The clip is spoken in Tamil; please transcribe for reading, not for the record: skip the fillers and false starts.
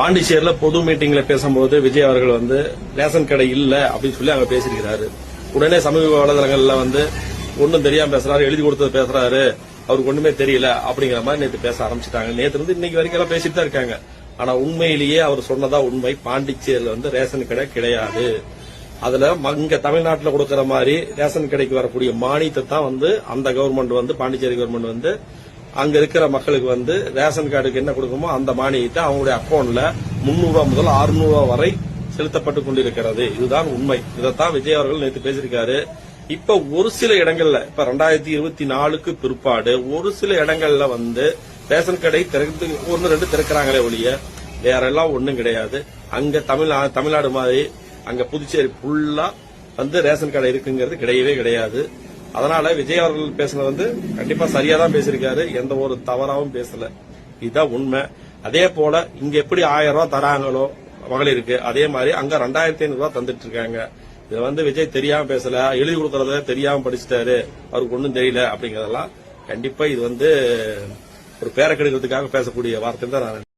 பாண்டிச்சேரியில பொது மீட்டிங்ல பேசும்போது விஜய் அவர்கள் வந்து ரேஷன் கடை இல்ல அப்படின்னு சொல்லி அங்க பேசியிருக்கிறாரு. உடனே சமூக வலைதளங்கள்ல வந்து ஒன்னும் தெரியாம பேசுறாரு, எழுதி கொடுத்தது பேசுறாரு, அவருக்கு ஒண்ணுமே தெரியல அப்படிங்கிற மாதிரி நேற்று பேச ஆரம்பிச்சிட்டாங்க. நேற்று இருந்து இன்னைக்கு வரைக்கும் எல்லாம் பேசிட்டு தான் இருக்காங்க. ஆனா உண்மையிலேயே அவர் சொன்னதா உண்மை. பாண்டிச்சேரியில வந்து ரேஷன் கடை கிடையாது. அதுல இங்க தமிழ்நாட்டில் கொடுக்கற மாதிரி ரேஷன் கடைக்கு வரக்கூடிய மானியத்தை தான் வந்து அந்த கவர்மெண்ட் வந்து பாண்டிச்சேரி கவர்மெண்ட் வந்து அங்க இருக்கிற மக்களுக்கு வந்து ரேஷன் கார்டுக்கு என்ன கொடுக்குமோ அந்த மானியத்தை அவங்களுடைய அக்கௌண்ட்ல 300 முதல் 600 வரை செலுத்தப்பட்டு கொண்டிருக்கிறது. இதுதான் உண்மை. இதைத்தான் விஜய் அவர்கள் நேற்று பேசியிருக்காரு. இப்ப ஒரு சில இடங்கள்ல இப்ப 2024க்கு பிற்பாடு ஒரு சில இடங்கள்ல வந்து ரேஷன் கடை ஒன்னு ரெண்டு திறக்கிறாங்களே ஒழிய வேற எல்லாம் ஒண்ணும் கிடையாது. அங்க தமிழ்நாடு மாதிரி அங்க புதுச்சேரி ஃபுல்லா வந்து ரேஷன் கடை இருக்குங்கிறது கிடையவே கிடையாது. அதனால விஜய் அவர்கள் பேசுனது வந்து கண்டிப்பா சரியா தான் பேசியிருக்காரு. எந்த ஒரு தவறாவும் பேசல. இதுதான் உண்மை. அதே போல இங்க எப்படி 1000 ரூபாய் தராங்களோ மகளிருக்கு, அதே மாதிரி அங்க 2500 ரூபாய் தந்துட்டு இருக்காங்க. இதை வந்து விஜய் தெரியாம பேசல, எழுதி கொடுக்கறத தெரியாம படிச்சுட்டாரு, அவருக்கு ஒன்னும் தெரியல அப்படிங்கறதெல்லாம் கண்டிப்பா இது வந்து ஒரு பேரை கெடுக்கிறதுக்காக பேசக்கூடிய வார்த்தை தான் நான்